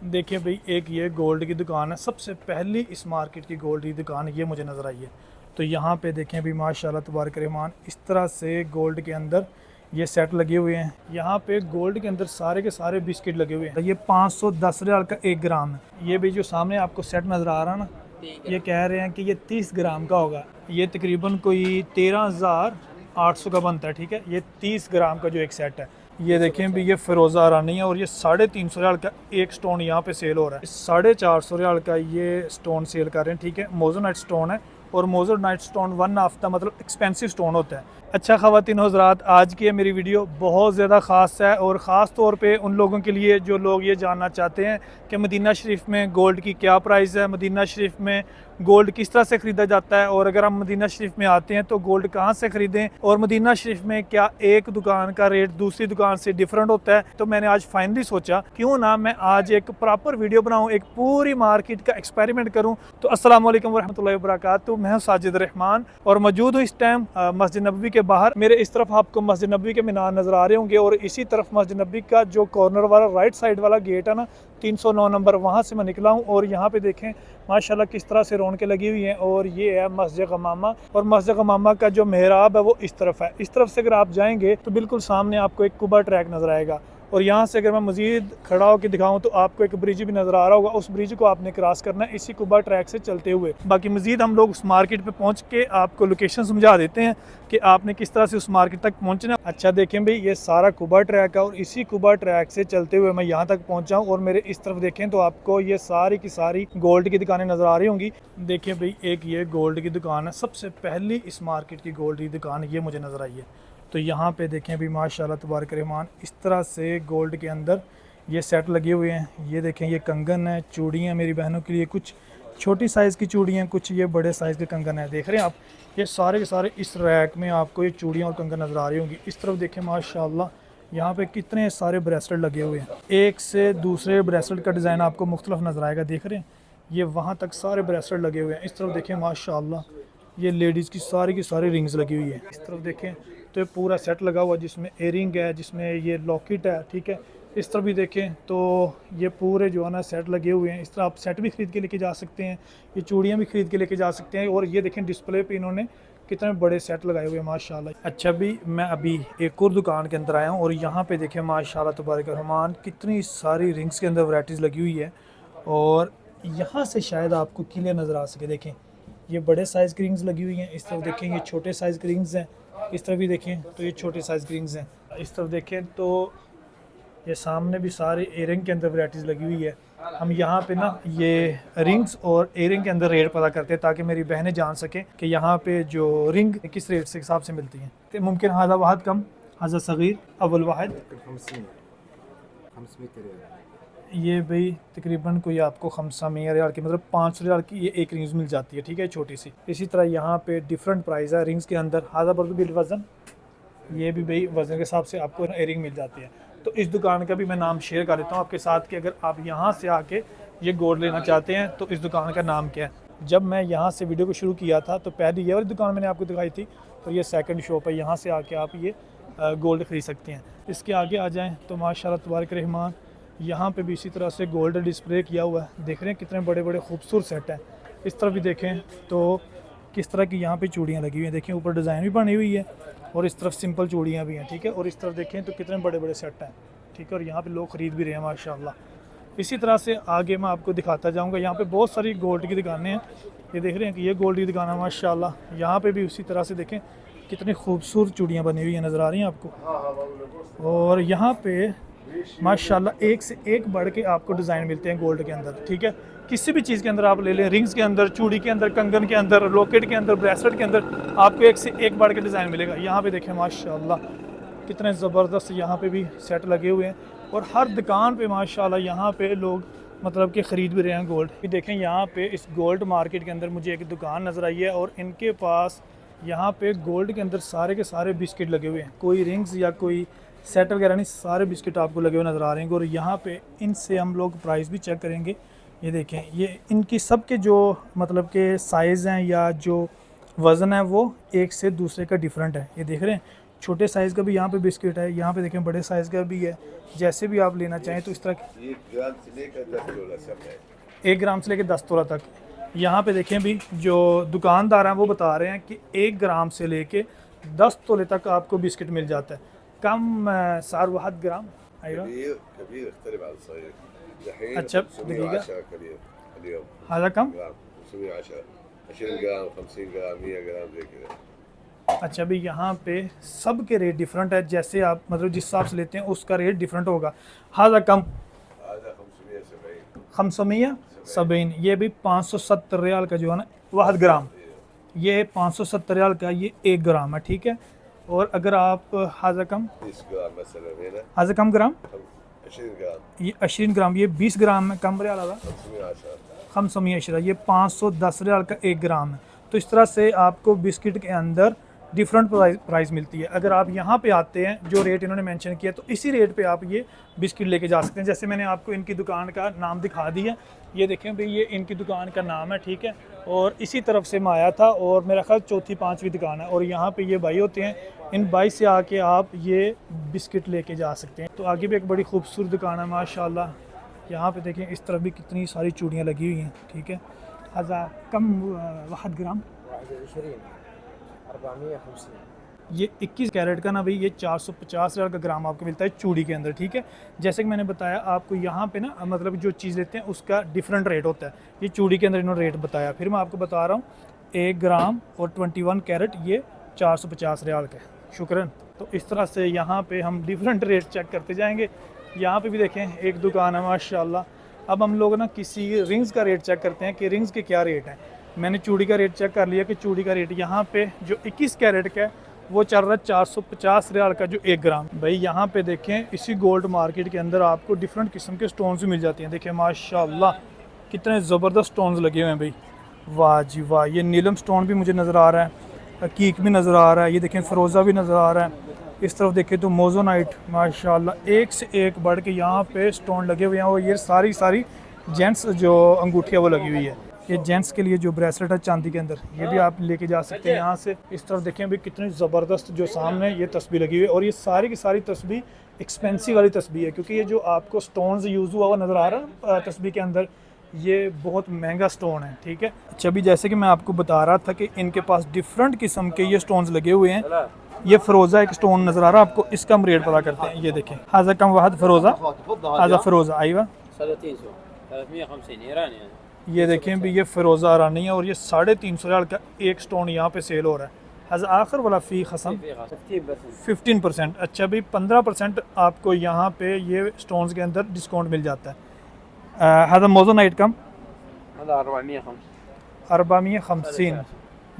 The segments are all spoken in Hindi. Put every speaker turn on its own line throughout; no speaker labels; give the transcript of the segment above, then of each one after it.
देखिए भाई, एक ये गोल्ड की दुकान है। सबसे पहली इस मार्केट की गोल्ड की दुकान ये मुझे नज़र आई है। तो यहाँ पे देखें भी माशाल्लाह तबारक रहमान, इस तरह से गोल्ड के अंदर ये सेट लगे हुए हैं। यहाँ पे गोल्ड के अंदर सारे के सारे बिस्किट लगे हुए हैं। ये 510 रियाल का 1 ग्राम है। ये भी जो सामने आपको सेट नज़र आ रहा है ना, ये कह रहे हैं कि ये 30 ग्राम का होगा। ये तकरीबन कोई 13,800 का बनता है। ठीक है, ये 30 ग्राम का जो एक सेट है। ये देखें भी, ये फिरोज़ा रानी है और ये 350 रियाल का एक स्टोन यहाँ पे सेल हो रहा है। 450 रियाल का ये स्टोन सेल कर रहे हैं। ठीक है, मोज़ोनाइट स्टोन है और मोज़ोनाइट स्टोन वन ऑफ द मतलब एक्सपेंसिव स्टोन होता है। अच्छा ख़वातीन हज़रात, आज की मेरी वीडियो बहुत ज़्यादा ख़ास है और ख़ास तौर पे उन लोगों के लिए जो लोग ये जानना चाहते हैं कि मदीना शरीफ में गोल्ड की क्या प्राइस है, मदीना शरीफ में गोल्ड किस तरह से ख़रीदा जाता है, और अगर हम मदीना शरीफ में आते हैं तो गोल्ड कहाँ से ख़रीदें, और मदीना शरीफ में क्या एक दुकान का रेट दूसरी दुकान से डिफरेंट होता है। तो मैंने आज फाइनली सोचा क्यों ना मैं आज एक प्रॉपर वीडियो बनाऊँ, एक पूरी मार्केट का एक्सपेरिमेंट करूँ। तो अस्सलाम वालेकुम वरहमतुल्लाहि वबरकातुहू। मैं हूँ साजिद रहमान और मौजूद हूँ इस टाइम मस्जिद नबवी के बाहर। मेरे इस तरफ आपको मस्जिद नबवी के मीनार नज़र आ रहे होंगे और इसी तरफ मस्जिद नबवी का जो कॉर्नर वाला राइट साइड वाला गेट है ना, 309 नंबर, वहाँ से मैं निकला हूँ। और यहाँ पे देखें माशाल्लाह किस तरह से रौनकें लगी हुई हैं। और ये है मस्जिद गमामा, और मस्जिद गमामा का जो मेहराब है वो इस तरफ है। इस तरफ से अगर आप जाएंगे तो बिल्कुल सामने आपको एक कुबा ट्रैक नज़र आएगा। और यहाँ से अगर मैं मज़ीद खड़ा होकर दिखाऊँ तो आपको एक ब्रिज भी नज़र आ रहा होगा। उस ब्रिज को आपने क्रॉस करना है इसी कुबा ट्रैक से चलते हुए। बाकी मज़ीद हम लोग उस मार्केट पे पहुँच के आपको लोकेशन समझा देते हैं कि आपने किस तरह से उस मार्केट तक पहुँचना। अच्छा देखें भाई, ये सारा कुबा ट्रैक है और इसी कुबा ट्रैक से चलते हुए मैं यहाँ तक पहुँचा हूँ। और मेरे इस तरफ देखें तो आपको ये सारी की सारी गोल्ड की दुकानें नज़र आ रही होंगी। देखिए भाई, एक ये गोल्ड की दुकान है। सबसे पहली इस मार्केट की गोल्ड की दुकान ये मुझे नज़र आई है। तो यहाँ पे देखें भी माशाल्लाह तबारक रहमान, इस तरह से गोल्ड के अंदर ये सेट लगे हुए हैं। ये देखें, ये कंगन है, चूड़ियाँ मेरी बहनों के लिए, कुछ छोटी साइज़ की चूड़ियाँ, कुछ ये बड़े साइज़ के कंगन है। देख रहे हैं आप, ये सारे के सारे इस रैक में आपको ये चूड़ियाँ और कंगन नज़र आ रही होंगी। इस तरफ देखें माशाल्लाह, यहाँ पे कितने सारे ब्रेसलेट लगे हुए हैं। एक से दूसरे ब्रेसलेट का डिज़ाइन आपको मुख्तलिफ नज़र आएगा। देख रहे हैं, ये वहाँ तक सारे ब्रेसलेट लगे हुए हैं। इस तरफ देखें माशाल्लाह, ये लेडीज़ की सारी रिंग्स लगी हुई है। इस तरफ देखें तो ये पूरा सेट लगा हुआ, जिसमें एयरिंग है, जिसमें ये लॉकेट है। ठीक है, इस तरफ भी देखें तो ये पूरे जो है ना सेट लगे हुए हैं। इस तरह आप सेट भी ख़रीद के लेके जा सकते हैं, ये चूड़ियाँ भी ख़रीद के लेके जा सकते हैं। और ये देखें डिस्प्ले पे इन्होंने कितने बड़े सेट लगाए हुए हैं माशाल्लाह। अच्छा भी, मैं अभी एक और दुकान के अंदर आया हूँ और यहाँ पे देखें माशाल्लाह तबारक रहमान, कितनी सारी रिंग्स के अंदर वैराइटीज़ लगी हुई है। और यहाँ से शायद आपको क्लियर नज़र आ सके। देखें, ये बड़े साइज़ की रिंग्स लगी हुई हैं। इस तरफ देखें, ये छोटे साइज़ की रिंग्स हैं। इस तरफ भी देखें तो ये छोटे साइज़ की रिंग्स हैं। इस तरफ देखें तो ये सामने भी सारे एयरिंग के अंदर वैराइटीज़ लगी हुई है। हम यहाँ पे ना ये रिंग्स और एयरिंग के अंदर रेट पता करते हैं ताकि मेरी बहनें जान सकें कि यहाँ पे जो रिंग किस रेट से हिसाब से मिलती हैं। तो मुमकिन हादा वाहद कम, हाजा सगीर अव्वल वाहद, ये भाई तकरीबन कोई आपको 500 रियाल की मतलब 500 रियाल की ये एक रिंग्स मिल जाती है। ठीक है, छोटी सी। इसी तरह यहाँ पे डिफरेंट प्राइस है रिंग्स के अंदर। हाजा बर्दू बिल वज़न, ये भी भाई वज़न के हिसाब से आपको एयरिंग मिल जाती है। तो इस दुकान का भी मैं नाम शेयर कर देता हूँ आपके साथ कि अगर आप यहाँ से आके ये गोल्ड लेना चाहते हैं तो इस दुकान का नाम क्या है। जब मैं यहाँ से वीडियो को शुरू किया था तो पहले ये वाली दुकान मैंने आपको दिखाई थी, तो ये सेकंड शॉप है। यहाँ से आके आप ये गोल्ड ख़रीद सकते हैं। इसके आगे आ जाएँ तो माशाल्लाह तबारक रहमान, यहाँ पे भी इसी तरह से गोल्ड डिस्प्ले किया हुआ है। देख रहे हैं कितने बड़े बड़े खूबसूरत सेट हैं। इस तरफ भी देखें तो किस तरह की यहाँ पे चूड़ियाँ लगी हुई हैं। देखें ऊपर डिज़ाइन भी बनी हुई है और इस तरफ सिंपल चूड़ियाँ भी हैं। ठीक है, और इस तरफ देखें तो कितने बड़े बड़े सेट हैं। ठीक है, और यहाँ पे लोग ख़रीद भी रहे हैं माशाल्लाह। इसी तरह से आगे मैं आपको दिखाता जाऊँगा। यहाँ पे बहुत सारी गोल्ड की दुकानें हैं। ये देख रहे हैं कि ये गोल्ड की दुकान है माशाल्लाह। यहाँ पे भी उसी तरह से देखें कितनी खूबसूरत चूड़ियाँ बनी हुई हैं, नज़र आ रही हैं आपको। और यहाँ पे माशाल्लाह एक से एक बढ़ के आपको डिज़ाइन मिलते हैं गोल्ड के अंदर। ठीक है, किसी भी चीज़ के अंदर आप ले लें, रिंग्स के अंदर, चूड़ी के अंदर, कंगन के अंदर, लॉकेट के अंदर, ब्रेसलेट के अंदर, आपको एक से एक बढ़ के डिज़ाइन मिलेगा। यहाँ पे देखें माशाल्लाह कितने ज़बरदस्त यहाँ पे भी सेट लगे हुए हैं। और हर दुकान पे माशाल्लाह यहाँ पे लोग मतलब कि ख़रीद भी रहे हैं गोल्ड। देखें यहाँ पे इस गोल्ड मार्केट के अंदर मुझे एक दुकान नज़र आई है और इनके पास यहाँ पे गोल्ड के अंदर सारे के सारे बिस्किट लगे हुए हैं। कोई रिंग्स या कोई सेट वगैरह नहीं, सारे बिस्किट आपको लगे हुए नज़र आ रहे हैं। और यहाँ पे इनसे हम लोग प्राइस भी चेक करेंगे। ये देखें, ये इनकी सब के जो मतलब के साइज़ हैं या जो वज़न है वो एक से दूसरे का डिफरेंट है। ये देख रहे हैं, छोटे साइज़ का भी यहाँ पे बिस्किट है, यहाँ पे देखें बड़े साइज़ का भी है, जैसे भी आप लेना चाहें तो इस तरह 1 ग्राम से लेकर 10 तोला तक। यहाँ पे देखें भी जो दुकानदार हैं वो बता रहे हैं कि 1 ग्राम से लेके 10 तोले तक आपको बिस्किट मिल जाता है। कम सार 1 ग्राम आएगा। अच्छा देखिएगा हाँ कम
20 ग्राम 50 ग्राम 100 ग्राम देखिए।
अच्छा भी यहाँ पे सब के रेट डिफरेंट है, जैसे आप मतलब जिस हिसाब से लेते हैं उसका रेट डिफरेंट होगा। हाजा कम 570 ये भी 570 रियाल का जो है ना 1 ग्राम, ये 570 रियाल का ये 1 ग्राम है, ठीक है। और अगर आप हाजा कम हाजा कम ग्राम 20 ग्राम ये 20 ग्राम है, कम रियाल आगा 510 ये 510 रियाल का 1 ग्राम है। तो इस तरह से आपको बिस्किट के अंदर डिफरेंट प्राइस मिलती है। अगर आप यहाँ पे आते हैं जो रेट इन्होंने मेंशन किया तो इसी रेट पे आप ये बिस्किट लेके जा सकते हैं। जैसे मैंने आपको इनकी दुकान का नाम दिखा दिया, ये देखें भाई ये इनकी दुकान का नाम है, ठीक है। और इसी तरफ से मैं आया था और मेरा ख्याल 4थी 5वीं दुकान है और यहाँ पे ये भाई होते हैं, इन भाई से आके आप ये बिस्किट लेके जा सकते हैं। तो आगे भी एक बड़ी खूबसूरत दुकान है माशाल्लाह। यहाँ पे देखें इस तरफ भी कितनी सारी चूड़ियाँ लगी हुई हैं, ठीक है। हज़ा कम 1 ग्राम
450
ये 21 कैरेट का ना भाई ये 450 रियाल का ग्राम आपको मिलता है चूड़ी के अंदर, ठीक है। जैसे कि मैंने बताया आपको यहाँ पे ना मतलब जो चीज़ लेते हैं उसका डिफरेंट रेट होता है। ये चूड़ी के अंदर इन्होंने रेट बताया, फिर मैं आपको बता रहा हूँ 1 ग्राम और 21 कैरेट ये 450 रियाल का है। शुक्रन। तो इस तरह से यहाँ पे हम डिफरेंट रेट चेक करते जाएंगे। यहाँ पे भी देखें एक दुकान है माशाल्लाह। अब हम लोग ना किसी रिंग्स का रेट चेक करते हैं कि रिंग्स के क्या रेट हैं। मैंने चूड़ी का रेट चेक कर लिया कि चूड़ी का रेट यहाँ पे जो 21 कैरेट का है वो चल रहा है 450 रियाल का जो 1 ग्राम। भाई यहाँ पे देखें इसी गोल्ड मार्केट के अंदर आपको डिफरेंट किस्म के स्टोन्स भी मिल जाते हैं। देखें माशाल्लाह कितने ज़बरदस्त स्टोन्स लगे हुए हैं भाई, वाह जी वाह। ये नीलम स्टोन भी मुझे नज़र आ रहा है, हकीक भी नज़र आ रहा है, ये देखें फ़रोज़ा भी नज़र आ रहा है। इस तरफ देखें तो मोज़ोनाइट माशाल्लाह एक से एक बढ़ के यहाँ पे स्टोन लगे हुए हैं। और ये सारी जेंट्स जो अंगूठियाँ वो लगी हुई है, ये जेंट्स के लिए जो ब्रेसलेट है चांदी के अंदर, ये भी आप लेके जा सकते हैं यहाँ से। इस तरफ देखें भी कितनी ज़बरदस्त जो सामने ये तस्बीह लगी हुई है। और ये सारी की सारी तस्बीह एक्सपेंसिव वाली तस्बीह है, क्योंकि ये जो आपको स्टोन्स यूज़ हुआ हुआ नज़र आ रहा है तस्बीह के अंदर, ये बहुत महंगा स्टोन है, ठीक है। अच्छा भी जैसे कि मैं आपको बता रहा था कि इनके पास डिफरेंट किस्म के ये स्टोन्स लगे हुए हैं। ये फ़रोज़ा एक स्टोन नज़र आ रहा है आपको, इसका हम रेट पता करते हैं। ये देखें हाजा कम वाहद फ़रोज़ा, हाजा फ़रोज़ा आईवा
350
ये देखें भी ये फ़िरोज़ा आरानी है और ये 350 रियाल का एक स्टोन यहाँ पे सेल हो रहा है। हज़ आखिर वाला फ़ी खसम 15%। अच्छा भी 15% आपको यहाँ पे ये स्टोन्स के अंदर डिस्काउंट मिल जाता है। हज़ा मोज़ोनाइट कम 450।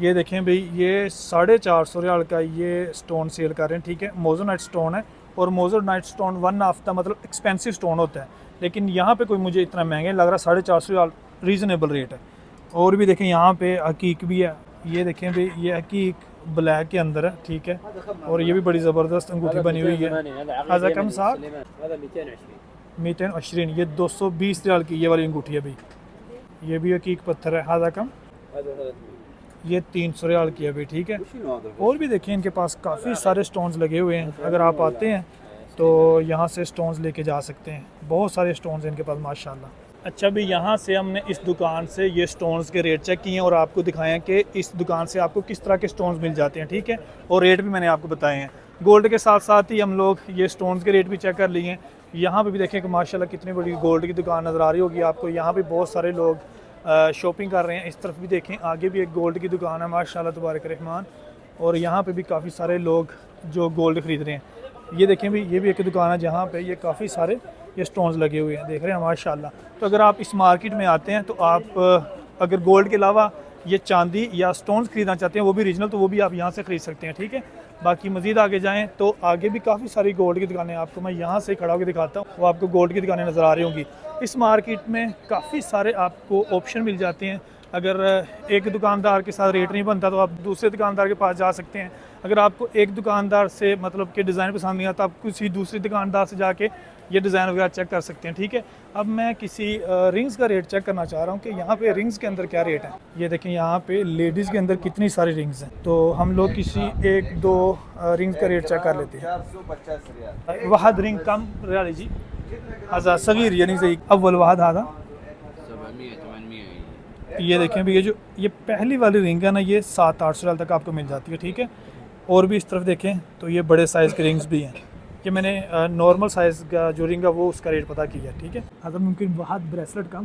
ये देखें भाई ये 450 रियाल का ये स्टोन सेल कर रहे हैं, ठीक है। मोज़ोनाइट स्टोन है और मोज़ोनाइट स्टोन वन ऑफ द मतलब एक्सपेंसिव स्टोन होता है, लेकिन यहाँ पे कोई मुझे इतना महंगा नहीं लग रहा। 450 रियाल रीज़नेबल रेट है। और भी देखें यहाँ पे हकीक भी है, ये देखें भाई ये हकीक ब्लैक के अंदर है, ठीक है। और ये भी बड़ी ज़बरदस्त अंगूठी बनी हुई है। हज़ा कम 220 ये 220 रियाल की ये वाली अंगूठी है भाई, ये भी हकीक पत्थर है। हज़ा कम ये 300 रियाल की है भाई, ठीक है। और भी देखें इनके पास काफ़ी सारे स्टोन्स लगे हुए हैं। अगर आप आते हैं तो यहाँ से स्टोन्स लेके जा सकते हैं, बहुत सारे स्टोन्स इनके पास माशाल्लाह। अच्छा भी यहाँ से हमने इस दुकान से ये स्टोन्स के रेट चेक किए हैं और आपको दिखाए हैं कि इस दुकान से आपको किस तरह के स्टोन्स मिल जाते हैं, ठीक है। और रेट भी मैंने आपको बताए हैं। गोल्ड के साथ साथ ही हम लोग ये स्टोन्स के रेट भी चेक कर लिए हैं। यहाँ पे भी देखें कि माशाल्लाह कितनी बड़ी गोल्ड की दुकान नज़र आ रही होगी आपको। यहाँ पे बहुत सारे लोग शॉपिंग कर रहे हैं। इस तरफ भी देखें आगे भी एक गोल्ड की दुकान है माशाल्लाह तबारक रहमान। और यहाँ पे भी काफ़ी सारे लोग जो गोल्ड ख़रीद रहे हैं। ये देखें भी ये भी एक दुकान है जहाँ पे ये काफ़ी सारे ये स्टोन्स लगे हुए हैं, देख रहे हैं माशाल्लाह। तो अगर आप इस मार्केट में आते हैं तो आप अगर गोल्ड के अलावा ये चांदी या स्टोन्स ख़रीदना चाहते हैं वो भी रीजनल, तो वो भी आप यहाँ से ख़रीद सकते हैं, ठीक है। बाकी मज़ीद आगे जाएँ तो आगे भी काफ़ी सारी गोल्ड की दुकानें आपको मैं यहाँ से खड़ा होकर दिखाता हूँ, वो आपको गोल्ड की दुकानें नज़र आ रही होंगी। इस मार्केट में काफ़ी सारे आपको ऑप्शन मिल जाते हैं। अगर एक दुकानदार के साथ रेट नहीं बनता तो आप दूसरे दुकानदार के पास जा सकते हैं। अगर आपको एक दुकानदार से मतलब कि डिज़ाइन पसंद नहीं आता, आप किसी दूसरी दुकानदार से जाके ये डिज़ाइन वगैरह चेक कर सकते हैं, ठीक है। अब मैं किसी रिंग्स का रेट चेक करना चाह रहा हूँ कि यहाँ पे रिंग्स के अंदर क्या रेट है। ये देखें यहाँ पे लेडीज़ के अंदर कितनी सारी रिंग्स हैं, तो हम लोग किसी एक दो रिंग्स का रेट चेक कर लेते हैं।
450 रियाल।
वहद रिंग कम रियाल जी, हज़ा सगीर यानी सही अव्वल वहद आधा।
700-800।
ये देखें भी ये पहली वाली रिंग है ना, ये 700-800 रियाल तक आपको मिल जाती है, ठीक है। और भी इस तरफ देखें तो ये बड़े साइज़ के रिंग्स भी हैं। कि मैंने नॉर्मल साइज़ का जो रिंग है वो उसका रेट पता किया, ठीक है। अगर मुमकिन वहद ब्रेसलेट कम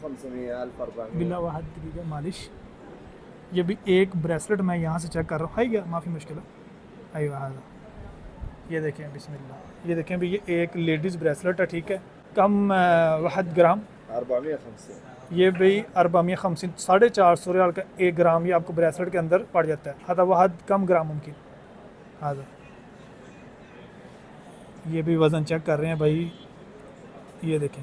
1500 1400
बिला वहद तरीका मालिश। ये भी एक ब्रेसलेट मैं यहाँ से चेक कर रहा हूँ, है क्या माफ़ी मुश्किल है। आई वहद, ये देखें बिस्मिल्लाह, ये देखें भी ये एक लेडीज़ ब्रेसलेट है, ठीक है। कम वहद ग्राम
450
ये भाई 450 450 रियाल का 1 ग्राम ये आपको ब्रेसलेट के अंदर पड़ जाता है। हदा वहद कम ग्राम मुमकिन हदा। ये भी वज़न चेक कर रहे हैं भाई, ये देखें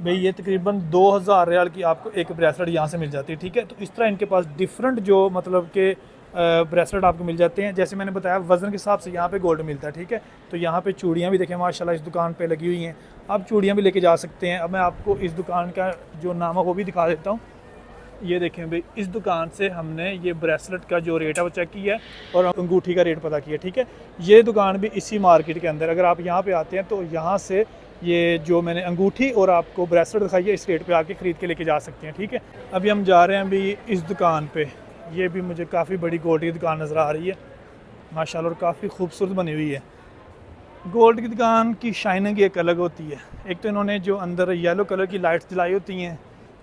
भाई ये तकरीबन 2000 रियाल की आपको एक ब्रेसलेट यहाँ से मिल जाती है, ठीक है। तो इस तरह इनके पास डिफरेंट जो मतलब के ब्रेसलेट आपको मिल जाते हैं। जैसे मैंने बताया वज़न के हिसाब से यहाँ पे गोल्ड मिलता है, ठीक है। तो यहाँ पे चूड़ियाँ भी देखें माशाल्लाह इस दुकान पे लगी हुई हैं, आप चूड़ियाँ भी लेके जा सकते हैं। अब मैं आपको इस दुकान का जो नाम है वो भी दिखा देता हूँ। ये देखें भाई इस दुकान से हमने ये ब्रेसलेट का जो रेट है वो चेक किया है और अंगूठी का रेट पता किया, ठीक है। ये दुकान भी इसी मार्केट के अंदर, अगर आप यहाँ पे आते हैं तो यहाँ से ये जो मैंने अंगूठी और आपको ब्रेसलेट दिखाई है इस रेट पे आके ख़रीद के लेके जा सकते हैं, ठीक है। अभी हम जा रहे हैं अभी इस दुकान पे। ये भी मुझे काफ़ी बड़ी गोल्ड की दुकान नज़र आ रही है माशाल्लाह, और काफ़ी खूबसूरत बनी हुई है। गोल्ड की दुकान की शाइनिंग एक अलग होती है। एक तो इन्होंने जो अंदर येलो कलर की लाइट्स जलाई होती हैं,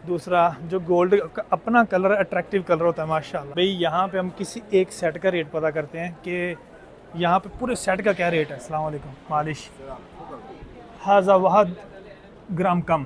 दूसरा जो गोल्ड का अपना कलर अट्रैक्टिव कलर होता है माशाल्लाह। भाई यहाँ पे हम किसी एक सेट का रेट पता करते हैं कि यहाँ पे पूरे सेट का क्या रेट है। अस्सलाम वालेकुम मालिश। हाजा वहद ग्राम कम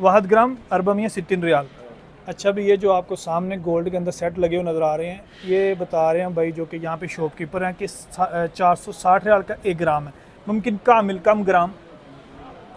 वहद ग्राम 460 रियाल। अच्छा भी ये जो आपको सामने गोल्ड के अंदर सेट लगे हुए नज़र आ रहे हैं, ये बता रहे हैं भाई जो कि यहाँ पे शॉपकीपर हैं कि 460 रियाल का 1 ग्राम है। मुमकिन कामिल कम ग्राम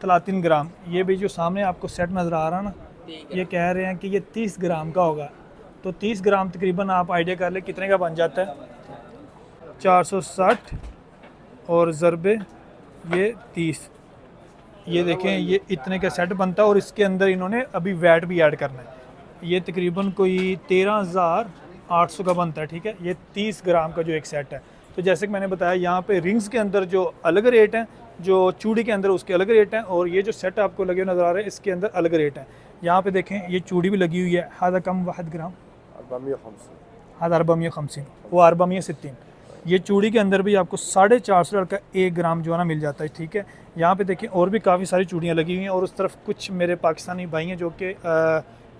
30 ग्राम। ये भी जो सामने आपको सेट नज़र आ रहा है ना, ये कह रहे हैं कि ये 30 ग्राम का होगा। तो 30 ग्राम तकरीबन आप आइडिया कर ले कितने का बन जाता है, 460 और ज़रबे ये 30। ये देखें ये इतने का सेट बनता है और इसके अंदर इन्होंने अभी वैट भी ऐड करना है। ये तकरीबन कोई 13,800 का बनता है, ठीक है। ये 30 ग्राम का जो एक सेट है। तो जैसे कि मैंने बताया यहाँ पे रिंग्स के अंदर जो अलग रेट हैं, जो चूड़ी के अंदर उसके अलग रेट हैं, और ये जो सेट आपको लगे हुए नज़र आ रहे हैं इसके अंदर अलग रेट है। यहाँ पे देखें ये चूड़ी भी लगी हुई है। हादा कम वहद ग्राम
450
हादा 450 वो 460। ये चूड़ी के अंदर भी आपको 450 रियाल का 1 ग्राम जो है ना मिल जाता है, ठीक है। यहाँ पे देखें और भी काफ़ी सारी चूड़ियाँ लगी हुई हैं, और उस तरफ कुछ मेरे पाकिस्तानी भाई हैं जो कि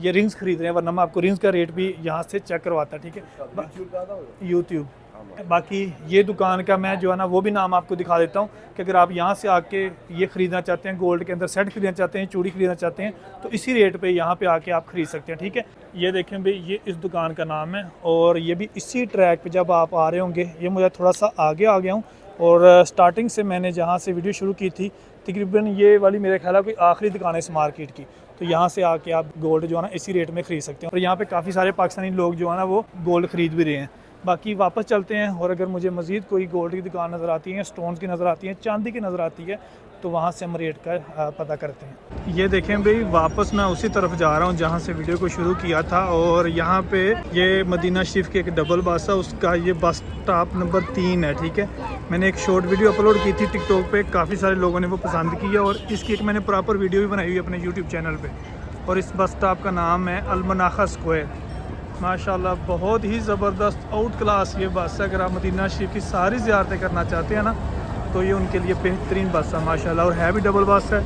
ये रिंग्स खरीद रहे हैं, वरना मैं आपको रिंग्स का रेट भी यहाँ से चेक करवाता, ठीक है। यूट्यूब बाकी ये दुकान का मैं जो है ना वो भी नाम आपको दिखा देता हूँ कि अगर आप यहाँ से आके ये ख़रीदना चाहते हैं, गोल्ड के अंदर सेट खरीदना चाहते हैं, चूड़ी खरीदना चाहते हैं, तो इसी रेट पे यहाँ पे आके आप ख़रीद सकते हैं, ठीक है। ये देखें भाई ये इस दुकान का नाम है, और ये भी इसी ट्रैक पे जब आप आ रहे होंगे, ये मुझे थोड़ा सा आगे आ गया हूँ, और स्टार्टिंग से मैंने जहाँ से वीडियो शुरू की थी तकरीबन ये वाली मेरे ख्याल है कोई आखिरी दुकान है इस मार्केट की। तो यहाँ से आके आप गोल्ड जो है ना इसी रेट में ख़रीद सकते हैं, और यहाँ पे काफ़ी सारे पाकिस्तानी लोग जो है ना वो गोल्ड ख़रीद भी रहे हैं। बाकी वापस चलते हैं, और अगर मुझे मज़ीद कोई गोल्ड की दुकान नज़र आती है, स्टोन्स की नज़र आती है, चांदी की नज़र आती है, तो वहाँ से हम रेट का पता करते हैं। ये देखें भाई वापस मैं उसी तरफ जा रहा हूँ जहाँ से वीडियो को शुरू किया था, और यहाँ पे ये मदीना शरीफ की एक डबल बस है, उसका ये बस स्टॉप नंबर 3 है, ठीक है। मैंने एक शॉर्ट वीडियो अपलोड की थी टिकटॉक पे, काफ़ी सारे लोगों ने वो पसंद की है, और इसकी एक मैंने प्रॉपर वीडियो भी बनाई हुई है अपने यूट्यूब चैनल पर। और इस बस स्टॉप का नाम है अलमनाखा स्क्वायर। माशाल्लाह बहुत ही ज़बरदस्त आउट क्लास ये बस है। अगर आप मदीना शरीफ की सारी ज़ियारतें करना चाहते हैं ना, तो ये उनके लिए बेहतरीन बस है माशाल्लाह, और है भी डबल बस है।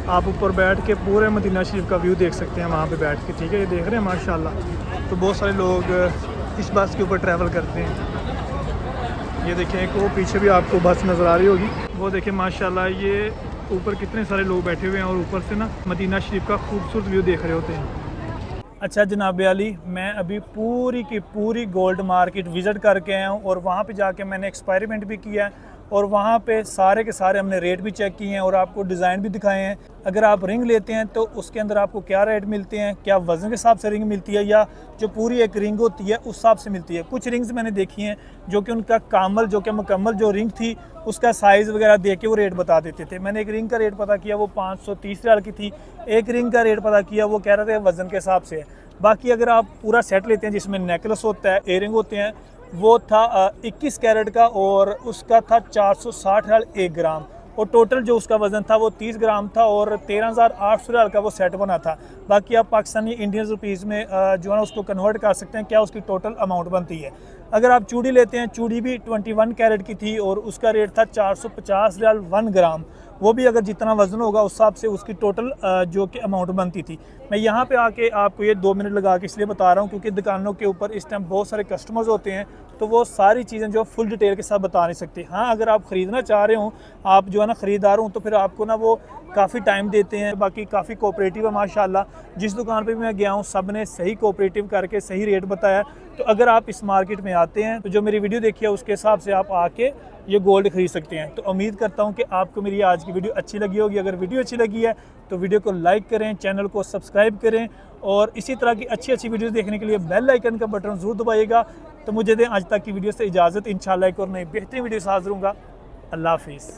आप ऊपर बैठ के पूरे मदीना शरीफ का व्यू देख सकते हैं वहाँ पे बैठ के, ठीक है। ये देख रहे हैं माशाल्लाह। तो बहुत सारे लोग इस बस के ऊपर ट्रैवल करते हैं। ये देखें एक वो पीछे भी आपको बस नज़र आ रही होगी, वो देखें माशाल्लाह ये ऊपर कितने सारे लोग बैठे हुए हैं, और ऊपर से ना मदीना शरीफ का खूबसूरत व्यू देख रहे होते हैं। अच्छा जनाब अली, मैं अभी पूरी की पूरी गोल्ड मार्केट विज़िट करके आया हूँ, और वहाँ पे जाके मैंने एक्सपेरिमेंट भी किया है, और वहाँ पे सारे के सारे हमने रेट भी चेक किए हैं और आपको डिज़ाइन भी दिखाए हैं। अगर आप रिंग लेते हैं तो उसके अंदर आपको क्या रेट मिलते हैं, क्या वज़न के हिसाब से रिंग मिलती है या जो पूरी एक रिंग होती है उस हिसाब से मिलती है। कुछ रिंग्स मैंने देखी हैं जो कि उनका कामल जो कि मुकम्मल जो रिंग थी उसका साइज़ वगैरह देख के वो रेट बता देते थे। मैंने एक रिंग का रेट पता किया वो 530 रियाल की थी, एक रिंग का रेट पता किया वो कह रहे थे वज़न के हिसाब से है। बाकी अगर आप पूरा सेट लेते हैं जिसमें नेकलेस होता है, इयरिंग होते हैं, वो था 21 कैरेट का और उसका था 460 रियाल 1 ग्राम और टोटल जो उसका वज़न था वो 30 ग्राम था और 13,800 रियाल का वो सेट बना था। बाकी आप पाकिस्तानी इंडियन रुपीज़ में जो है ना उसको कन्वर्ट कर सकते हैं क्या उसकी टोटल अमाउंट बनती है। अगर आप चूड़ी लेते हैं, चूड़ी भी 21 कैरेट की थी और उसका रेट था 450 रियाल 1 ग्राम। वो भी अगर जितना वज़न होगा उस हिसाब से उसकी टोटल जो कि अमाउंट बनती थी। मैं यहाँ पे आके आपको ये 2 मिनट लगा के इसलिए बता रहा हूँ क्योंकि दुकानों के ऊपर इस टाइम बहुत सारे कस्टमर्स होते हैं तो वो सारी चीज़ें जो फुल डिटेल के साथ बता नहीं सकते। हाँ, अगर आप ख़रीदना चाह रहे हो, आप जो है ना ख़रीदार हो, तो फिर आपको ना वो काफ़ी टाइम देते हैं। बाकी काफ़ी कोऑपरेटिव है माशाल्लाह। जिस दुकान पे भी मैं गया हूँ सब ने सही कोऑपरेटिव करके सही रेट बताया। तो अगर आप इस मार्केट में आते हैं तो जो मेरी वीडियो देखी है उसके हिसाब से आप आके ये गोल्ड खरीद सकते हैं। तो उम्मीद करता हूँ कि आपको मेरी आज की वीडियो अच्छी लगी होगी। अगर वीडियो अच्छी लगी है तो वीडियो को लाइक करें, चैनल को सब्सक्राइब करें और इसी तरह की अच्छी अच्छी वीडियोस देखने के लिए बेल आइकन का बटन ज़रूर दबाइएगा। तो मुझे दें आज तक की वीडियो से इजाज़त। इंशाल्लाह एक और नई बेहतरीन वीडियो से हाज़िर होऊंगा। अल्लाह हाफिज़।